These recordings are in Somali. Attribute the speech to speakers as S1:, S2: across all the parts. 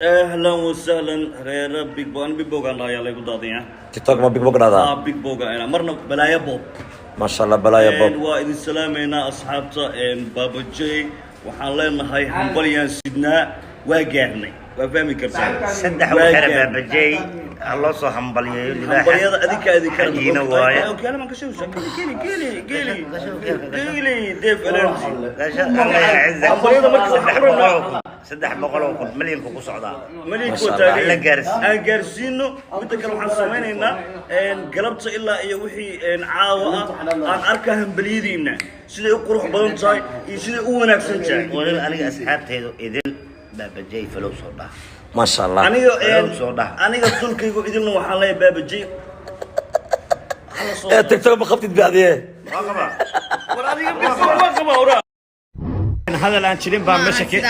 S1: اهلا وسهلا ريرا بيج بو. انا بيج بوغ الله يلا يقول ضاضي
S2: تيك توك ما بيج بوغ هذا
S1: بيج بوغ انا مرنا بلايا بوب
S2: ما شاء الله بلايا بوب
S1: وايد سلامينا اصحابته بابا جي وحان لنا هاي حنبليان سيدنا واقعنا وفهمي كرتان
S3: سدح وحرب بابا جي الله صح حنبليه
S1: حنبليه هذيك
S3: هجينا وايا
S1: كلام ما كشوف قيلي ديف انرجي
S3: الله يعزك
S1: حنبليه ما
S3: سدح بقولوا مليون كوكو صعدا
S1: مليون كوتاغي aan gaarsiino mid kale waxaan sameeynaa galabta ilaa iyo wixii caawa aan arka hambaliyadiina sida u qurux badan tahay iyo sida u wanaagsan tahay
S3: walaal aniga asxaabtaydu idil baba jay falow soo dhaaf
S2: ما شاء الله
S1: aniga tulkaygu idilna waxaan leeyahay baba jay
S2: تيك توك ما خفتي بعديه
S1: war adiga bisoo
S2: هذا الان شيرين بان مشكي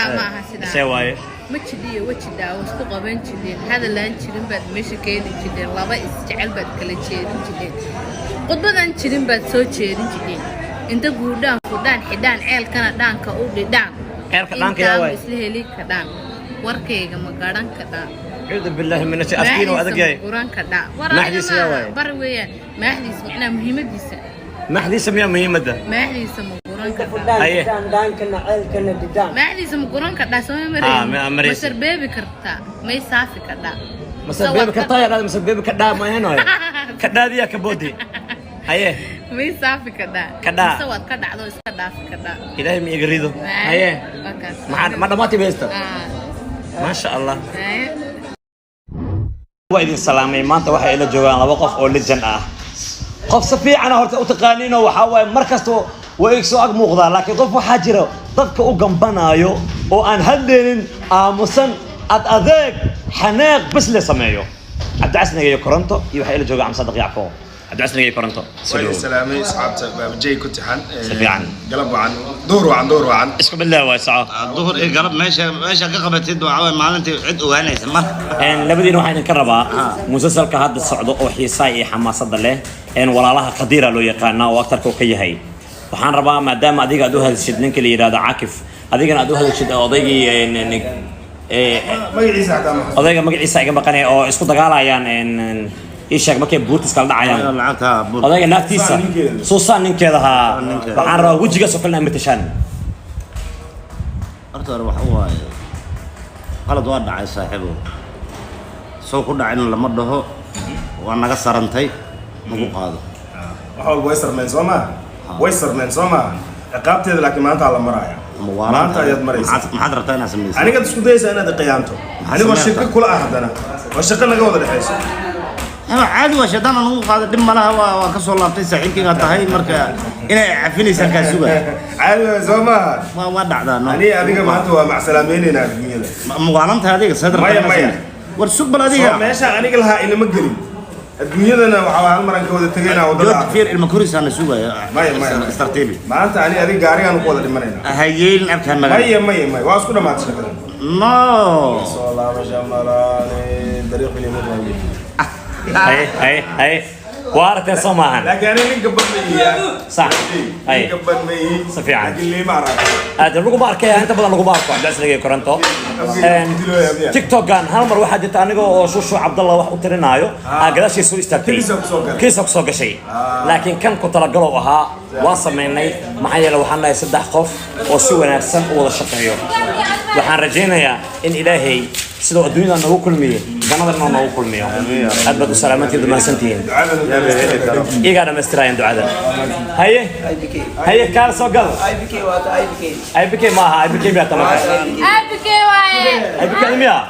S2: سوايه
S4: ما جديه وجدا واسku qaban jireen hada laan jirin baad meesha keeni jireen laba isjecel baad kala jeedin jireen qodbadan jirin baad soo jeedin jireen inta guudaan fudaan xidaan ceelkana dhaanka u dhidaan
S2: ceelka dhaanka yaa way
S4: isla heli ka dhaan warkayga ma garan ka dhaan
S2: عيد بالله من اسكين وادق جاي
S4: قران ka dhaan
S2: maxdiis yaa way
S4: bar weeyaan maxdiis waxna muhiimadiisa
S2: maxdiis miya muhiimada
S4: maxdiis ma قران ka
S2: ايه
S5: دانكنا عيلكنا ددان
S4: maxdiis ma قران ka dhaan soo maray masar beebi kartaa may saafi ka dhaan
S2: مسبب كطاير هذا مسبب كدا ما هنا كدا دي كبودي ايه
S4: may saafi ka dhaan
S2: كدا
S4: sawad ka dhacdo iska dhaafi ka dhaan
S2: ilaahay ma igrido ايه ما دماتي بيست ما شاء الله وإذن سلامي ما أنت واحد إلى جوان وقف أو لجن قف صفي أنا هرت أتقانينه وحاول مركزته وإكسو أقمقضى لكن قف حاجره ضدك أقمبنا يو وأن هدين مسن أذاك حناق بس اللي سمعيه عبد عسنا جاي كورنتو يوحي إلى جوان عم صدق يعقوب عبد عسنا جاي كورنتو
S6: سلامي أصحابته باب جاي كنت حن
S2: سفيعا
S6: قلب عن دور وعن
S2: اسكو بالله واسعه
S3: الظهر إيه قرب ماشي كقبت يدو عوام مالنتي عد وأنا يسمى
S2: إن لبدين waxaan ka rabaa musalsalka hadda socdo oo xiisaay iyo xamaasad leh in walaalaha qadiira loo yaqaan oo aktarka ka yahay waxaan rabaa maadaama adiga aad u hadashid ninka la yiraahdo Caakif adigana aad u hadashid odaygii odayga magaciisa iga baqanay oo isku dagaalayaan إيشك ما كيف بورتس كلا عيان. هذا نفتيسه. سوسان نكذا ها. بعرّا وجهك سكلنا متشان.
S3: أكثر وحواه. قال دوار على صاحبه. سو كنا عين لمرده وأنا قصرنتي مو هذا.
S6: وحول ويسر من سما. عقابتي لكن ما أنت على مرايا. ما أنت يد مريس.
S3: ما حد رتنا سميس.
S6: أنا قد سكوتي سنة قيامته. أنا والشركة كل أحد أنا. والشركة نقود الحيس.
S3: عادي وشدان أنا هذا دم لها وكسر الله تنسى حكي قد هاي مركا إنا عفيني سكان سوى
S6: عادي زما
S3: ما ودع ذا
S6: أنا هذيك ما أنتوا مع سلامين هنا الدنيا
S3: مقارنة هذيك صدر
S6: ما
S3: والسوق بلدي
S6: ماشي أنا قلها إني مقري الدنيا أنا وحوال مرة كود تجينا
S3: وضع كثير المكوريس أنا سوى
S6: ما
S3: استرتيبي
S6: ما أنت أنا هذيك قاري أنا قول اللي مرينا
S3: هيجين أبكر
S6: ما واسكنا ما تشكر
S3: ما
S6: صلى الله عليه وسلم طريق اللي مضى
S2: هاي وارث سماهن
S6: لكن أنا اللي قبل مي
S2: صح هاي
S6: قبل مي
S2: سفيعان
S6: اللي ما أعرف
S2: هذا لو بارك أنت بدل لو بارك عبد العزيز جاي كورنتو تيك توك كان هالمر واحد يتعنقه شو عبد الله واحد وترنايو أقدر شيء سوي استكتي كيسك سوق شيء لكن كان كنت لقلوها واصل مني معي لو حنا يصدق خوف وسوي نفسه ولا شقيه وحن رجينا يا إن إلهي سلو الدنيا أنه كل مية جنادر أنه كل مية أثبت سلامتي ذم سنتين إيه قاعد مستريان دعاء هاي كار سوقل أي بكي ما أي بكي بيا تمام أي بكي ميا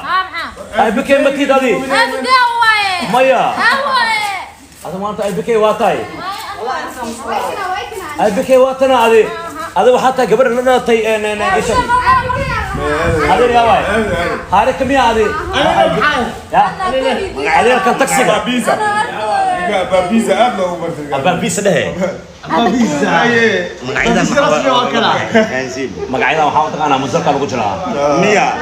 S2: أي بكي متي دادي مايا هذا ما أنت أي بكي واتاي أي بكي واتنا هذا وحتى قبل لنا تي إيش هذا يا واي هذا كم يا هذا يا هذا كان تاكسي
S6: بابيزا قبل وبرت
S2: بابيزا ده
S6: بابيزا
S2: مقعدة وحاولت أنا مزرقة بقولها
S3: مية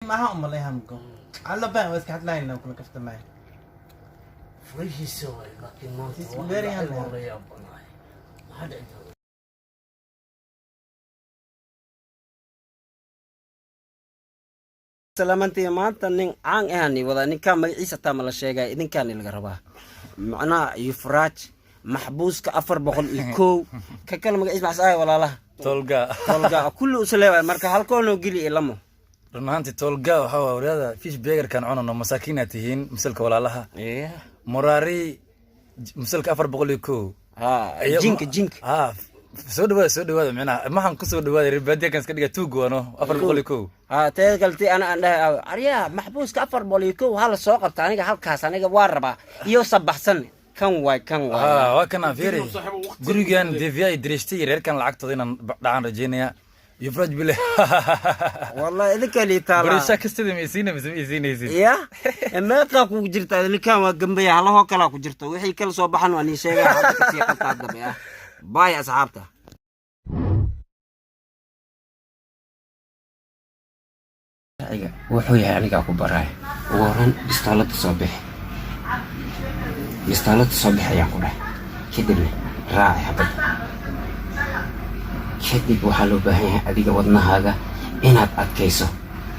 S5: ما هم الله يهمكم على بان بس كحت لاين لو كنا كفت معي
S7: وش يسوي لكن ما
S5: very humble.
S7: والله يا ابو
S8: سلامتي ما أنت نين عن يعني ولا نين كان عيسى تام لا شيء إذن كان اللي قرباه معنا يفرج محبوس كأفر بقول إيكو ككلمة اسمع ساي ولا لا تولجا كله سلام مركا هالكون وجلي إلمه
S9: runtii tolga waxa waa wariada fish burger kan cunano masaakiinatihiin misalka walaalaha murari misalka 401
S8: jink
S9: soo dhawaada macna maxan ku soo dhawaada ribadiya kan iska dhiga tuugwano 401
S8: teed galti ana andhahay ariya maxbuuska 401 hala soo qabta aniga halkaas aniga waa rabaa iyo sabaxsan kan waay
S9: waa kana fiiri gurigan DVI dirishtii reerkan lacagtooda inaan dhacaan rajeynaya يفرج بالله
S8: والله إذا كان يطالع
S9: بريشة كستدي ميسينا ميسينا
S8: يا ما تلاقوا جرت هذا اللي كان جنبي على هو كلا كجرت وحي كل صباحا واني شيء هذا كثير قطع يا باي أصحابته وحوي يعني كأكو براي ورن بستالة الصبح يا كله كدرني راعي حبل kadib waxaa loo baahan yahay adiga wadnahaaga inaad adkayso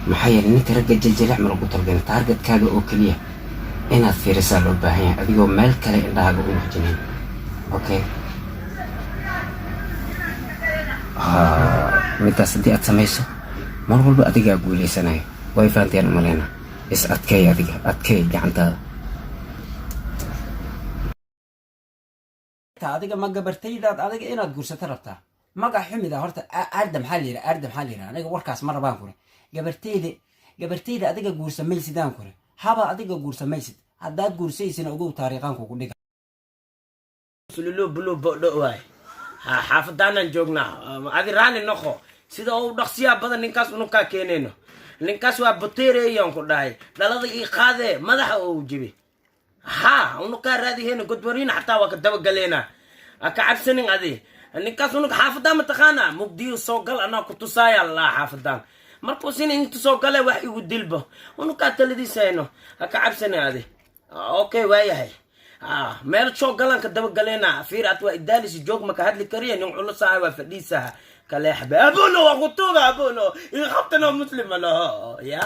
S8: maxaa yeelay ninka ragga jiljilac ma lagu talgalin taargetkaaga oo keliya inaad fiirisaa loo baahan yahay adigoo meel kale indhahaaga u muujinayn okay midaas haddii aad samayso mar walba adigaa guulaysanaya way fahanteen umaleyna is adkeey adiga adkeey gacantaada adiga ma gabartaydaad adiga inaad guursato rabtaa magac xumida horta aardam xalira aniga warkaas ma rabaan kure gabarteyda adiga guursamaysidaan kure haba adiga guursamaysid haddaad guursaysin ogow taariikhan kugu dhiga
S7: sululu bulu bodo waay xaafadaanan joognaa adi raali noqo sida uu dhaqsiyaa badan ninkaas unu kaa keenayno ninkaas waa bateereeyaan ku dhahay dhalada ii qaadee madaxa oo jibi unu kaa raadihayna godwariina xataa waa ka dabagaleena ka cabsanin adi ninkaas unu xaafadaan mataqaana mugdiyo soo gal anaa ku tusaaya la xaafadaan markuu sin inta soo gale wax igu dilbo unu ka taladiisayno ka cabsana adi okay waayahay meel soo galan ka daba galeena fiir at waa idaalis joog ma ka hadli kariya nin culusaa waa fadhiisaha kale xabaabuno waa qutuga abuno in qabtana muslim la ya